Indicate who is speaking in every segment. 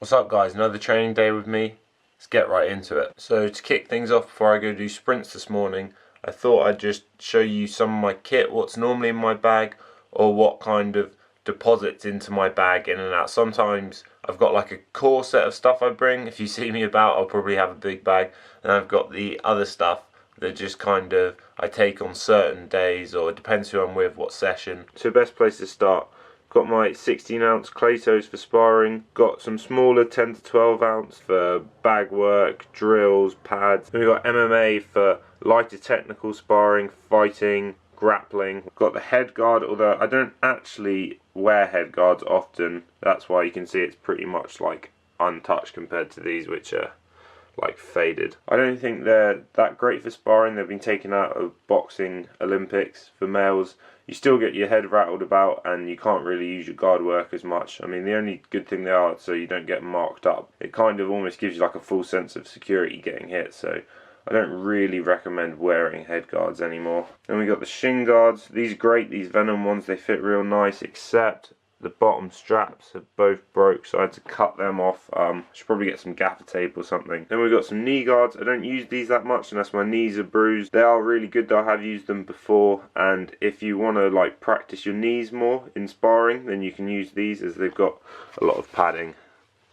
Speaker 1: What's up guys, another training day with me. Let's get right into it. So to kick things off before I go do sprints this morning, I thought I'd just show you some of my kit, what's normally in my bag, or what kind of deposits into my bag in and out. Sometimes I've got like a core set of stuff I bring. If you see me about, I'll probably have a big bag. And I've got the other stuff that just kind of I take on certain days, or it depends who I'm with, what session. So best place to start. Got my 16-ounce clay toes for sparring. Got some smaller 10 to 12-ounce for bag work, drills, pads. Then we've got MMA for lighter technical sparring, fighting, grappling. Got the head guard, although I don't actually wear head guards often. That's why you can see it's pretty much like untouched compared to these, which are like faded. I don't think they're that great for sparring. They've been taken out of boxing Olympics for males. You still get your head rattled about and you can't really use your guard work as much. I mean, the only good thing they are so you don't get marked up. It kind of almost gives you like a full sense of security getting hit, so I don't really recommend wearing head guards anymore. Then we got the shin guards. These are great, these Venom ones, they fit real nice, except the bottom straps have both broke, so I had to cut them off. Should probably get some gaffer tape or something. Then we've got some knee guards. I don't use these that much unless my knees are bruised. They are really good though, I have used them before, and if you want to like practice your knees more in sparring, then you can use these as they've got a lot of padding.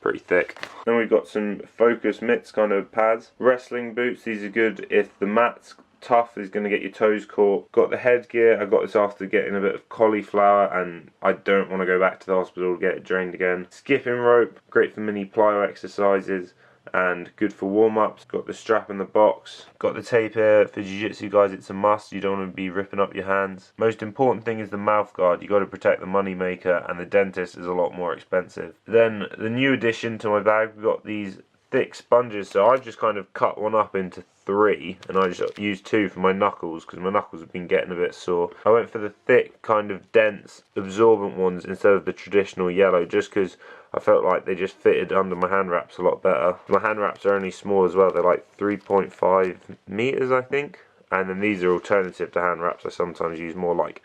Speaker 1: Pretty thick. Then we've got some focus mitts kind of pads. Wrestling boots, these are good if the mat's tough, is going to get your toes caught. Got the headgear. I got this after getting a bit of cauliflower and I don't want to go back to the hospital to get it drained again. Skipping rope, great for mini plyo exercises and good for warm-ups. Got the strap in the box. Got the tape here. For jiu-jitsu guys, it's a must. You don't want to be ripping up your hands. Most important thing is the mouth guard. You got to protect the money maker, and the dentist is a lot more expensive. Then the new addition to my bag, we've got these thick sponges. So I've just kind of cut one up into 3 and I just used 2 for my knuckles because my knuckles have been getting a bit sore. I went for the thick kind of dense absorbent ones instead of the traditional yellow, just because I felt like they just fitted under my hand wraps a lot better. My hand wraps are only small as well, they're like 3.5 meters I think, and then these are alternative to hand wraps. I sometimes use more like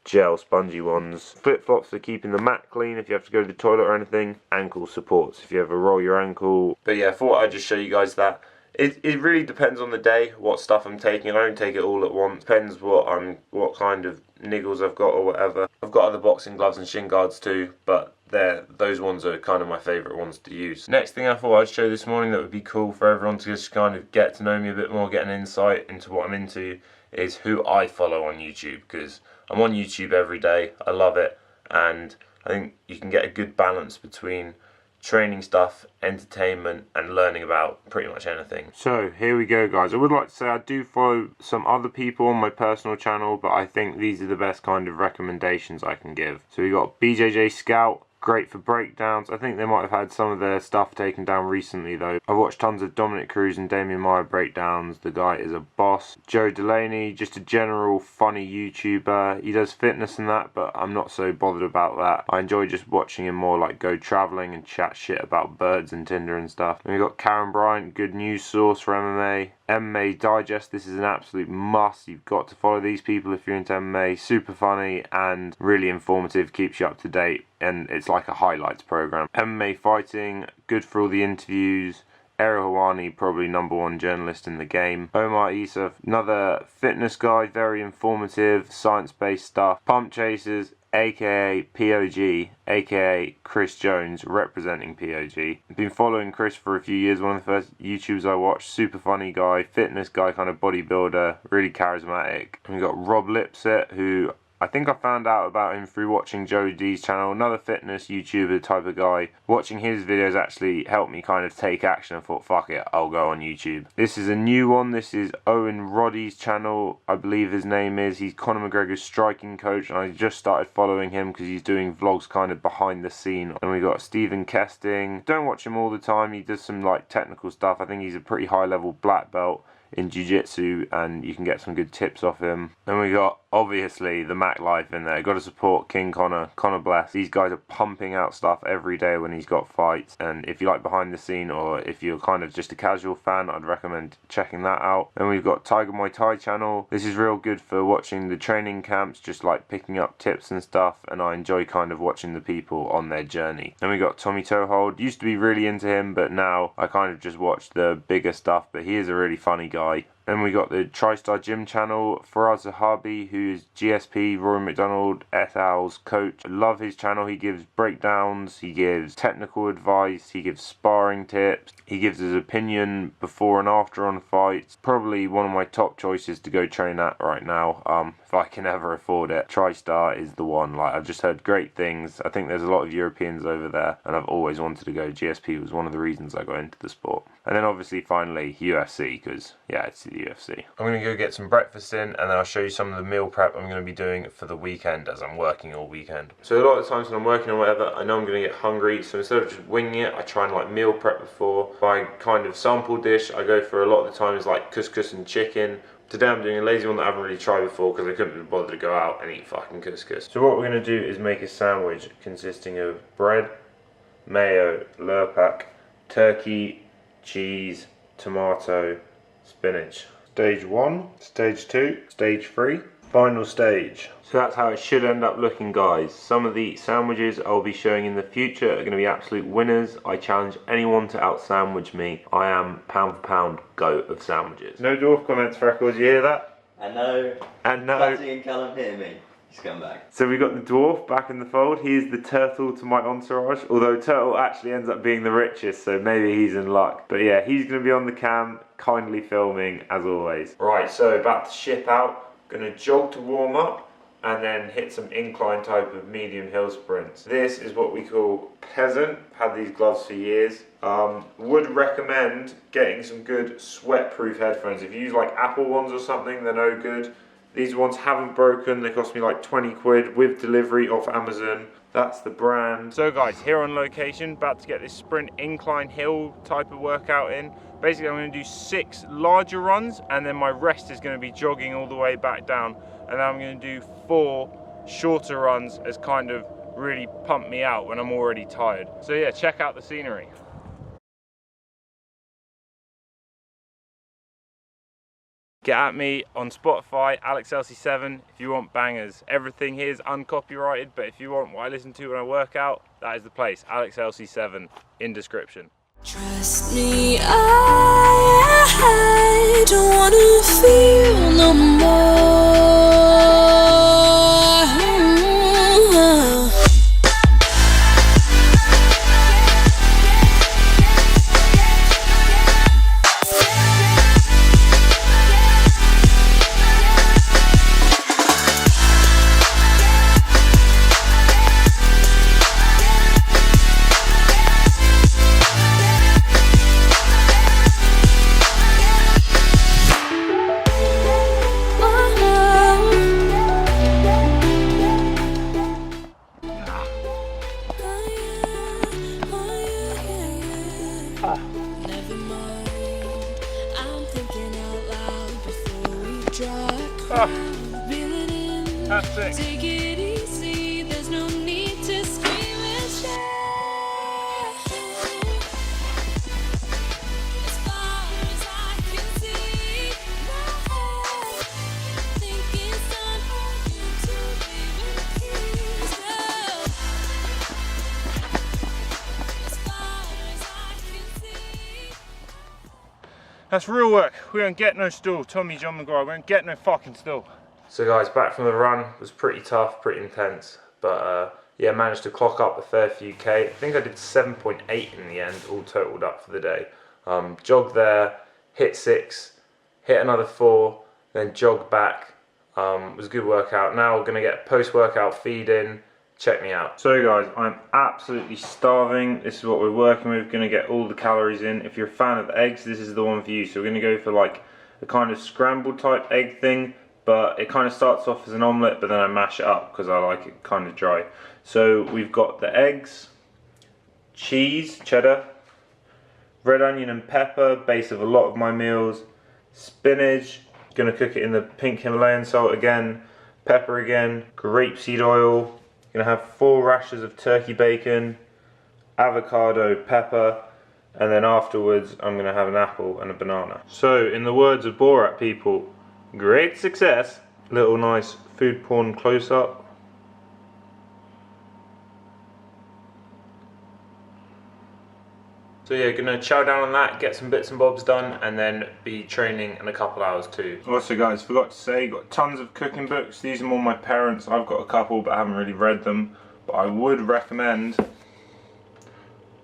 Speaker 1: gel spongy ones. Flip flops for keeping the mat clean if you have to go to the toilet or anything. Ankle supports if you ever roll your ankle. But yeah, I thought I'd just show you guys that. It really depends on the day what stuff I'm taking. I don't take it all at once. Depends what kind of niggles I've got or whatever. I've got other boxing gloves and shin guards too, but those ones are kind of my favourite ones to use. Next thing I thought I'd show this morning that would be cool for everyone to just kind of get to know me a bit more, get an insight into what I'm into, is who I follow on YouTube, because I'm on YouTube every day. I love it, and I think you can get a good balance between training stuff, entertainment, and learning about pretty much anything. So here we go guys. I would like to say I do follow some other people on my personal channel, but I think these are the best kind of recommendations I can give. So we got BJJ Scout, great for breakdowns. I think they might have had some of their stuff taken down recently though. I've watched tons of Dominic Cruz and Damian Maia breakdowns. The guy is a boss. Joe Delaney, just a general funny YouTuber. He does fitness and that, but I'm not so bothered about that. I enjoy just watching him more like go travelling and chat shit about birds and Tinder and stuff. And we've got Karen Bryant, good news source for MMA. MMA Digest, this is an absolute must. You've got to follow these people if you're into MMA. Super funny and really informative, keeps you up to date, and it's like a highlights program. MMA Fighting, good for all the interviews. Ariel Hawani, probably #1 journalist in the game. Omar Isuf, another fitness guy, very informative, science-based stuff. Pump Chasers, aka POG, aka Chris Jones, representing POG. I've been following Chris for a few years, one of the first YouTubers I watched. Super funny guy, fitness guy, kind of bodybuilder, really charismatic. And we've got Rob Lipset, who I think I found out about him through watching Joe D's channel, another fitness YouTuber type of guy. Watching his videos actually helped me kind of take action. I thought, fuck it, I'll go on YouTube. This is a new one. This is Owen Roddy's channel, I believe his name is. He's Conor McGregor's striking coach, and I just started following him because he's doing vlogs kind of behind the scene. And we got Stephen Kesting. Don't watch him all the time. He does some like technical stuff. I think he's a pretty high level black belt in jiu-jitsu, and you can get some good tips off him. Then we got obviously the Mac life in there. Got to support King Connor Bless. These guys are pumping out stuff every day when he's got fights, and if you like behind the scene, or if you're kind of just a casual fan, I'd recommend checking that out. And we've got Tiger Muay Thai channel. This is real good for watching the training camps, just like picking up tips and stuff, and I enjoy kind of watching the people on their journey. Then we got Tommy Toehold. Used to be really into him, but now I kind of just watch the bigger stuff, but he is a really funny guy. Then we got the TriStar Gym channel, Faraz Zahabi, who's GSP, Rory McDonald et al.'s coach. I love his channel. He gives breakdowns, he gives technical advice, he gives sparring tips, he gives his opinion before and after on fights. Probably one of my top choices to go train at right now, if I can ever afford it. TriStar is the one. Like, I've just heard great things. I think there's a lot of Europeans over there, and I've always wanted to go. GSP was one of the reasons I got into the sport. And then obviously finally UFC, because yeah, it's the UFC. I'm going to go get some breakfast in, and then I'll show you some of the meal prep I'm going to be doing for the weekend, as I'm working all weekend. So a lot of times when I'm working or whatever, I know I'm going to get hungry, so instead of just winging it, I try and like meal prep before. My kind of sample dish I go for a lot of the time is like couscous and chicken. Today I'm doing a lazy one that I haven't really tried before because I couldn't be bothered to go out and eat fucking couscous. So what we're going to do is make a sandwich consisting of bread, mayo, lurpak, turkey, cheese, tomato, spinach. Stage 1, stage 2, stage 3, final stage. So that's how it should end up looking, guys. Some of the sandwiches I'll be showing in the future are going to be absolute winners. I challenge anyone to out-sandwich me. I am pound for pound GOAT of sandwiches. No dwarf comments, Freckles, you hear that?
Speaker 2: And no. Fatty and Callum hear me. Scumbag. So
Speaker 1: we got the dwarf back in the fold. He is the turtle to my entourage, although turtle actually ends up being the richest, so maybe he's in luck. But yeah, he's going to be on the cam, kindly filming as always. Right, so about to ship out. Going to jog to warm up and then hit some incline type of medium hill sprints. This is what we call peasant. Had these gloves for years. Would recommend getting some good sweat-proof headphones. If you use like Apple ones or something, they're no good. These ones haven't broken. They cost me like 20 quid with delivery off Amazon. That's the brand. So guys, here on location, about to get this sprint incline hill type of workout in. Basically, I'm going to do 6 larger runs, and then my rest is going to be jogging all the way back down. And then I'm going to do 4 shorter runs as kind of really pump me out when I'm already tired. So yeah, check out the scenery. Get at me on Spotify, AlexLC7, if you want bangers. Everything here is uncopyrighted, but if you want what I listen to when I work out, that is the place. AlexLC7 in description.
Speaker 3: Trust me, I don't wanna feel no more.
Speaker 1: That's sick.
Speaker 3: Take it easy, there's no need to scream and shout. As far as I can see, my head think it's time for you to leave in peace. As far as I can see.
Speaker 1: That's real work. We don't get no stool. Tommy John McGraw, we don't get no fucking stool. So guys, back from the run. It was pretty tough, pretty intense, but yeah, managed to clock up a fair few K. I think I did 7.8 in the end, all totaled up for the day. Jogged there, hit 6, hit another 4, then jogged back. It was a good workout. Now we're gonna get post-workout feed in. Check me out. So guys, I'm absolutely starving. This is what we're working with. Gonna get all the calories in. If you're a fan of eggs, this is the one for you. So we're gonna go for like a kind of scrambled type egg thing. But it kind of starts off as an omelette, but then I mash it up because I like it kind of dry. So we've got the eggs, cheese, cheddar, red onion and pepper, base of a lot of my meals, spinach, gonna cook it in the pink Himalayan salt again, pepper again, grapeseed oil. Gonna have 4 rashers of turkey bacon, avocado, pepper, and then afterwards I'm gonna have an apple and a banana. So in the words of Borat, people, great success. Little nice food porn close up. So yeah, gonna chow down on that, get some bits and bobs done, and then be training in a couple hours too. Also guys, forgot to say, got tons of cooking books. These are more my parents. I've got a couple but I haven't really read them. But I would recommend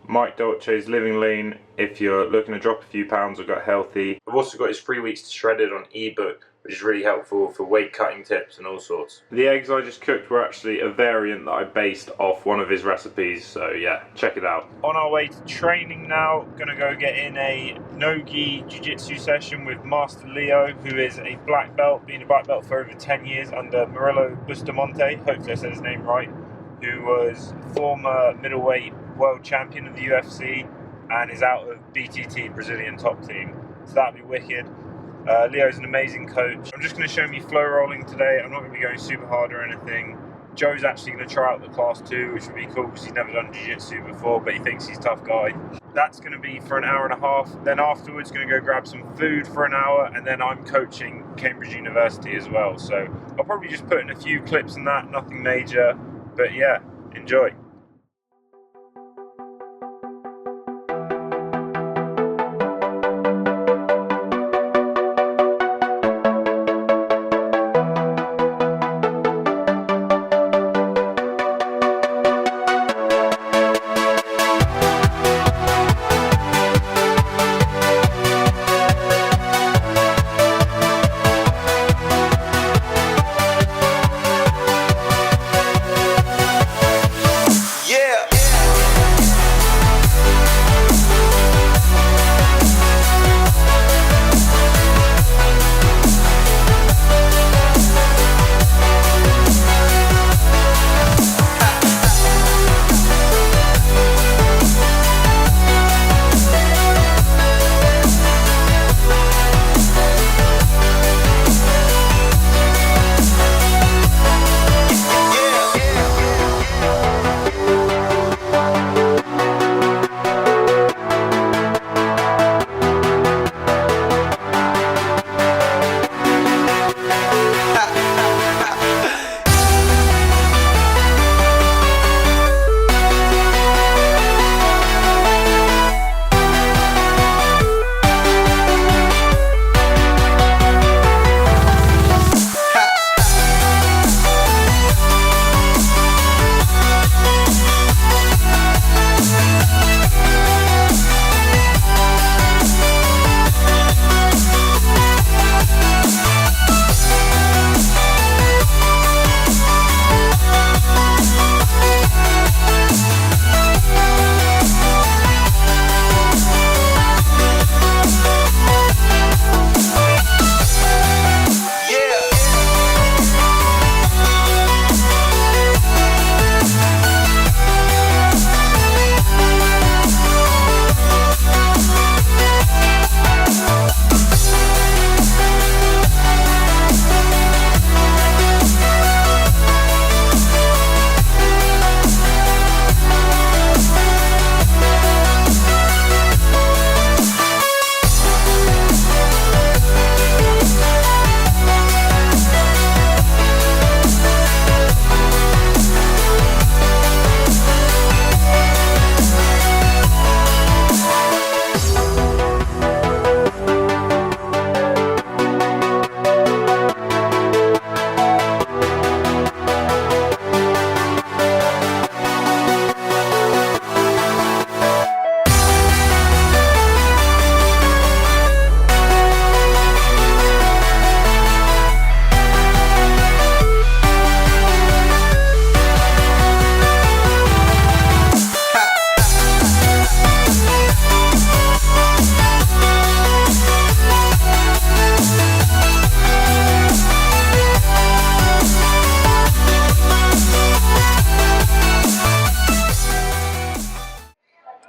Speaker 1: Mike Dolce's Living Lean if you're looking to drop a few pounds or get healthy. I've also got his 3 weeks to shredded on ebook, which is really helpful for weight cutting tips and all sorts. The eggs I just cooked were actually a variant that I based off one of his recipes, so yeah, check it out. On our way to training now, gonna go get in a no-gi jiu-jitsu session with Master Leo, who is a black belt, been a black belt for over 10 years under Murillo Bustamante, hopefully I said his name right, who was former middleweight world champion of the UFC and is out of BTT, Brazilian top team. So that'd be wicked. Leo's an amazing coach. I'm just going to show me flow rolling today. I'm not going to be going super hard or anything. Joe's actually going to try out the class 2, which would be cool because he's never done jiu-jitsu before, but he thinks he's a tough guy. That's going to be for an hour and a half. Then afterwards, going to go grab some food for an hour, and then I'm coaching Cambridge University as well. So I'll probably just put in a few clips in that, nothing major, but yeah, enjoy.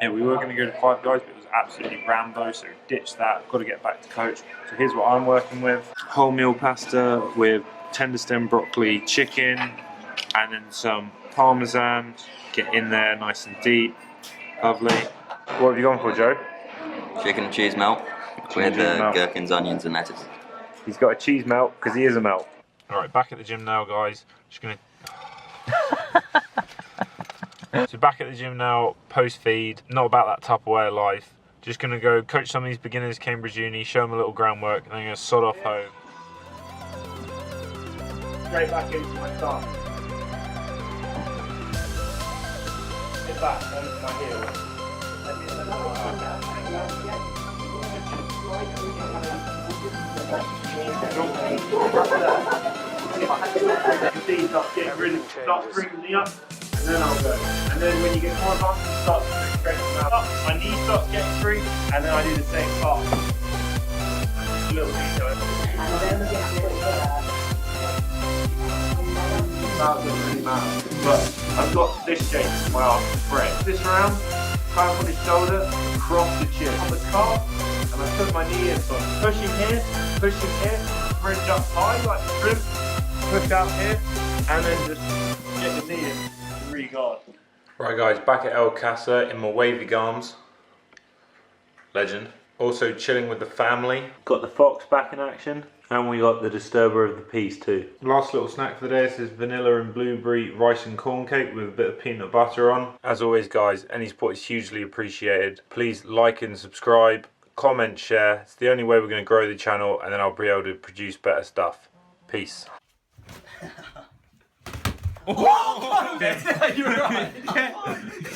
Speaker 1: Yeah, we were going to go to Five Guys, but it was absolutely Rambo, so ditched that. Got to get back to coach. So here's what I'm working with: wholemeal pasta with tender stem broccoli chicken, and then some parmesan. Get in there nice and deep. Lovely. What have you gone for, Joe?
Speaker 2: Chicken and cheese melt with
Speaker 1: cheese melt.
Speaker 2: gherkins, onions, and lettuce.
Speaker 1: He's got a cheese melt because he is a melt. Alright, back at the gym now, guys. Just gonna. So back at the gym now, post feed. Not about that Tupperware life. Just gonna go coach some of these beginners, Cambridge Uni, show them a little groundwork, and then gonna sod off home. Straight back into my start. Get back onto my heel. Start bringing me up, and then I'll go. And then when you get more advanced, start to stretch them out. My knee starts getting free, and then I do the same part. A little bit, that doesn't really matter. But I've got this shape in my arm spread. This round, clamp on his shoulder, across the chin, on the calf, and I put my knee in. So I'm pushing here, bridge up high like the trim, push out here, and then just get the knee in and re-guard. Right guys, back at El Casa in my wavy garms. Legend. Also chilling with the family. Got the fox back in action. And we got the disturber of the piece too. Last little snack for the day, this is vanilla and blueberry rice and corn cake with a bit of peanut butter on. As always guys, any support is hugely appreciated. Please like and subscribe, comment, share. It's the only way we're going to grow the channel, and then I'll be able to produce better stuff. Peace.
Speaker 4: Whoa! You're right.